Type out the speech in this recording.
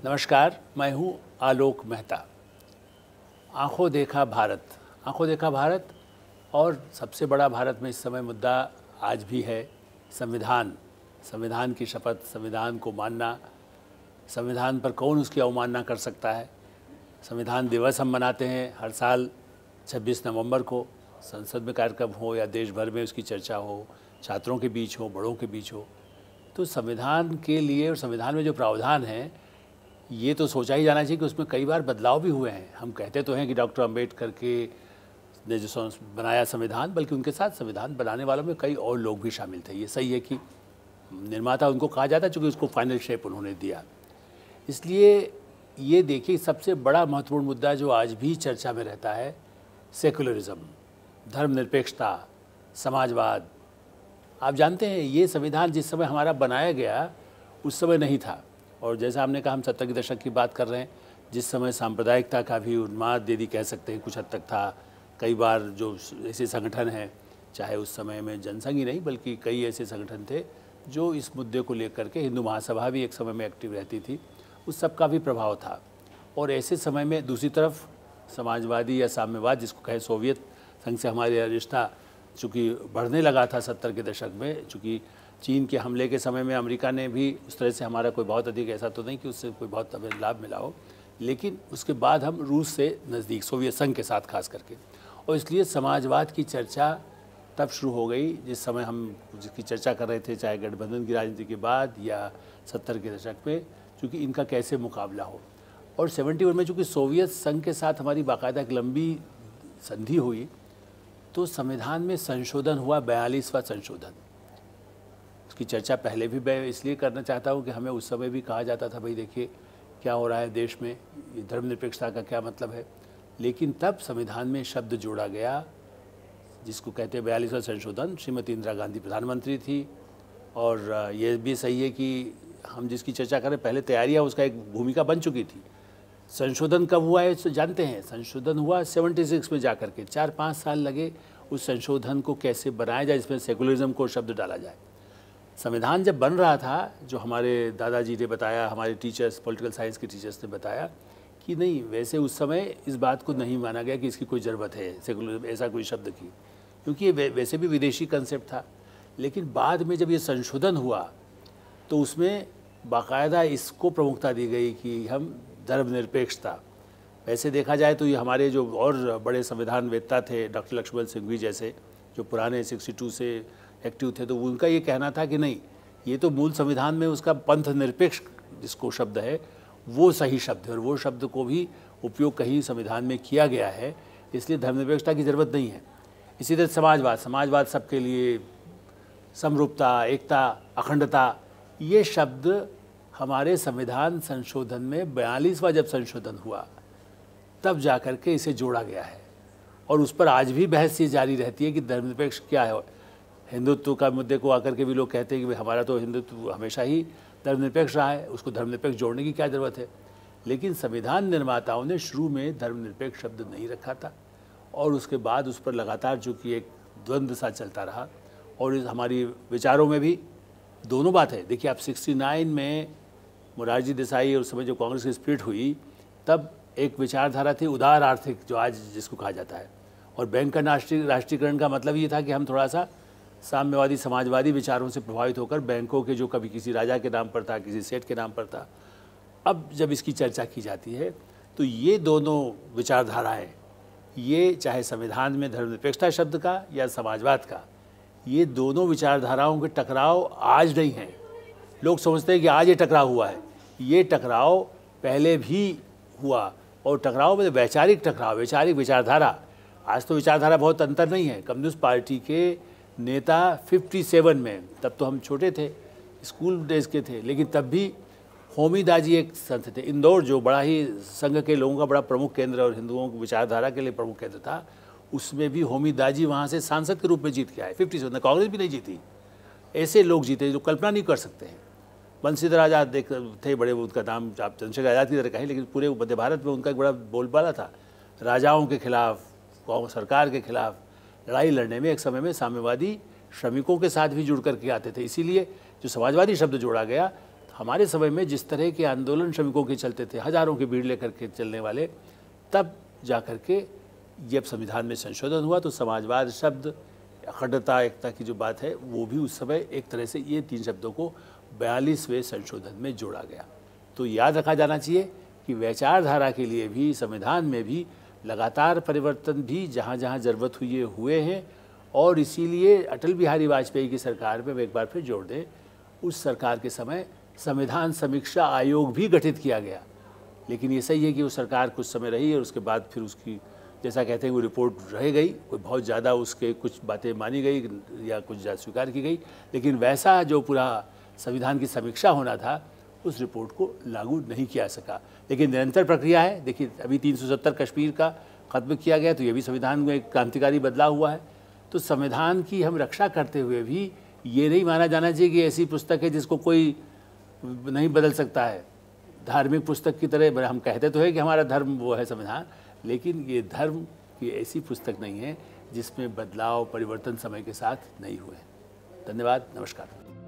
नमस्कार, मैं हूं आलोक मेहता। आंखों देखा भारत, आंखों देखा भारत और सबसे बड़ा भारत में इस समय मुद्दा आज भी है संविधान। संविधान की शपथ, संविधान को मानना, संविधान पर कौन उसकी अवमानना कर सकता है। संविधान दिवस हम मनाते हैं हर साल 26 नवंबर को। संसद में कार्यक्रम हो या देश भर में उसकी चर्चा हो, छात्रों के बीच हो, बड़ों के बीच हो, तो संविधान के लिए और संविधान में जो प्रावधान हैं ये तो सोचा ही जाना चाहिए कि उसमें कई बार बदलाव भी हुए हैं। हम कहते तो हैं कि डॉक्टर अम्बेडकर के ने जो बनाया संविधान, बल्कि उनके साथ संविधान बनाने वालों में कई और लोग भी शामिल थे। ये सही है कि निर्माता उनको कहा जाता है, चूँकि उसको फाइनल शेप उन्होंने दिया। इसलिए ये देखिए, सबसे बड़ा महत्वपूर्ण मुद्दा जो आज भी चर्चा में रहता है, सेकुलरिज्म, धर्मनिरपेक्षता, समाजवाद। आप जानते हैं ये संविधान जिस समय हमारा बनाया गया उस समय नहीं था। और जैसा हमने कहा, हम 70 के दशक की बात कर रहे हैं, जिस समय सांप्रदायिकता का भी उन्माद यदि कह सकते हैं कुछ हद तक था। कई बार जो ऐसे संगठन हैं, चाहे उस समय में जनसंघ ही नहीं बल्कि कई ऐसे संगठन थे जो इस मुद्दे को लेकर के, हिंदू महासभा भी एक समय में एक्टिव रहती थी, उस सब का भी प्रभाव था। और ऐसे समय में दूसरी तरफ समाजवादी या साम्यवाद जिसको कहें, सोवियत संघ से हमारा रिश्ता चूँकि बढ़ने लगा था 70 के दशक में। चूँकि चीन के हमले के समय में अमेरिका ने भी उस तरह से हमारा कोई बहुत अधिक, ऐसा तो नहीं कि उससे कोई बहुत हमें लाभ मिला हो, लेकिन उसके बाद हम रूस से नज़दीक, सोवियत संघ के साथ खास करके। और इसलिए समाजवाद की चर्चा तब शुरू हो गई जिस समय हम जिसकी चर्चा कर रहे थे, चाहे गठबंधन की राजनीति के बाद या 70 के दशक में, चूँकि इनका कैसे मुकाबला हो। और 71 में चूँकि सोवियत संघ के साथ हमारी बाकायदा एक लंबी संधि हुई, तो संविधान में संशोधन हुआ, 42वां संशोधन। उसकी चर्चा पहले भी मैं इसलिए करना चाहता हूँ कि हमें उस समय भी कहा जाता था, भाई देखिए क्या हो रहा है देश में, ये धर्मनिरपेक्षता का क्या मतलब है। लेकिन तब संविधान में शब्द जोड़ा गया जिसको कहते हैं 42वां संशोधन। श्रीमती इंदिरा गांधी प्रधानमंत्री थी, और ये भी सही है कि हम जिसकी चर्चा करें, पहले तैयारियाँ उसका एक भूमिका बन चुकी थी। संशोधन कब हुआ है तो जानते हैं, संशोधन हुआ 76 में जाकर के। 4-5 साल लगे उस संशोधन को कैसे बनाया जाए, इसमें सेकुलरिज्म को शब्द डाला जाए। संविधान जब बन रहा था, जो हमारे दादाजी ने बताया, हमारे टीचर्स, पॉलिटिकल साइंस के टीचर्स ने बताया कि नहीं, वैसे उस समय इस बात को नहीं माना गया कि इसकी कोई ज़रूरत है, सेकुलरिज्म ऐसा कोई शब्द की, क्योंकि ये वैसे भी विदेशी कंसेप्ट था। लेकिन बाद में जब ये संशोधन हुआ तो उसमें बाकायदा इसको प्रमुखता दी गई कि हम धर्मनिरपेक्षता। वैसे देखा जाए तो ये हमारे जो और बड़े संविधान वेत्ता थे, डॉक्टर लक्ष्मण सिंघवी जैसे, जो पुराने 62 से एक्टिव थे, तो उनका ये कहना था कि नहीं, ये तो मूल संविधान में उसका पंथ निरपेक्ष जिसको शब्द है वो सही शब्द है, और वो शब्द को भी उपयोग कहीं संविधान में किया गया है, इसलिए धर्मनिरपेक्षता की ज़रूरत नहीं है। इसी तरह समाजवाद, समाजवाद सबके लिए, समरूपता, एकता, अखंडता, ये शब्द हमारे संविधान संशोधन में 42वां जब संशोधन हुआ तब जाकर के इसे जोड़ा गया है। और उस पर आज भी बहस ये जारी रहती है कि धर्मनिरपेक्ष क्या है। हिंदुत्व का मुद्दे को आकर के भी लोग कहते हैं कि हमारा तो हिंदुत्व हमेशा ही धर्मनिरपेक्ष रहा है, उसको धर्मनिरपेक्ष जोड़ने की क्या ज़रूरत है। लेकिन संविधान निर्माताओं ने शुरू में धर्मनिरपेक्ष शब्द नहीं रखा था, और उसके बाद उस पर लगातार चूँकि एक द्वंद्व सा चलता रहा। और हमारी विचारों में भी दोनों बात है। देखिए, आप 69 में मोरारजी देसाई और उस समय जो कांग्रेस की स्प्लिट हुई, तब एक विचारधारा थी उदार आर्थिक, जो आज जिसको कहा जाता है। और बैंक का राष्ट्रीयकरण का मतलब ये था कि हम थोड़ा सा साम्यवादी, समाजवादी विचारों से प्रभावित होकर बैंकों के, जो कभी किसी राजा के नाम पर था, किसी सेठ के नाम पर था, अब जब इसकी चर्चा की जाती है तो ये दोनों विचारधाराएं, ये चाहे संविधान में धर्मनिरपेक्षता शब्द का या समाजवाद का, ये दोनों विचारधाराओं के टकराव आज नहीं है। लोग समझते हैं कि आज ये टकराव हुआ है, ये टकराव पहले भी हुआ। और टकराव में वैचारिक टकराव, वैचारिक विचारधारा। आज तो विचारधारा बहुत अंतर नहीं है। कम्युनिस्ट पार्टी के नेता 57 में, तब तो हम छोटे थे, स्कूल डेज के थे, लेकिन तब भी होमी दाजी एक संत थे। इंदौर जो बड़ा ही संघ के लोगों का बड़ा प्रमुख केंद्र और हिंदुओं की विचारधारा के लिए प्रमुख केंद्र था, उसमें भी होमी दाजी वहाँ से सांसद के रूप में जीत के आए। 57 कांग्रेस भी नहीं जीती, ऐसे लोग जीते जो कल्पना नहीं कर सकते हैं। बंसीधर आज़ाद एक थे बड़े, उनका नाम आप चंद्रशेखर आज़ाद की तरह कहें, लेकिन पूरे मध्य भारत में उनका एक बड़ा बोलबाला था। राजाओं के खिलाफ, सरकार के खिलाफ लड़ाई लड़ने में एक समय में साम्यवादी श्रमिकों के साथ भी जुड़ करके आते थे। इसीलिए जो समाजवादी शब्द जोड़ा गया, हमारे समय में जिस तरह के आंदोलन श्रमिकों के चलते थे, हज़ारों की भीड़ लेकर के चलने वाले, तब जा कर के जब संविधान में संशोधन हुआ तो समाजवाद शब्द, अखंडता, एकता की जो बात है, वो भी उस समय एक तरह से ये 3 शब्दों को 42वें संशोधन में जोड़ा गया। तो याद रखा जाना चाहिए कि विचारधारा के लिए भी संविधान में भी लगातार परिवर्तन भी जहाँ जहाँ ज़रूरत हुई हुए हैं, और इसीलिए अटल बिहारी वाजपेयी की सरकार में एक बार फिर जोड़ दें, उस सरकार के समय संविधान समीक्षा आयोग भी गठित किया गया। लेकिन ये सही है कि वो सरकार कुछ समय रही और उसके बाद फिर उसकी, जैसा कहते हैं, वो रिपोर्ट रह गई, कोई बहुत ज़्यादा उसके कुछ बातें मानी गई या कुछ ज़्यादा स्वीकार की गई, लेकिन वैसा जो पूरा संविधान की समीक्षा होना था उस रिपोर्ट को लागू नहीं किया सका। लेकिन निरंतर प्रक्रिया है। देखिए, अभी 370 कश्मीर का खत्म किया गया, तो ये भी संविधान में एक क्रांतिकारी बदलाव हुआ है। तो संविधान की हम रक्षा करते हुए भी ये नहीं माना जाना चाहिए कि ऐसी पुस्तक है जिसको कोई नहीं बदल सकता है। धार्मिक पुस्तक की तरह हम कहते तो है कि हमारा धर्म वो है संविधान, लेकिन ये धर्म की ऐसी पुस्तक नहीं है जिसमें बदलाव, परिवर्तन समय के साथ नहीं हुए। धन्यवाद, नमस्कार।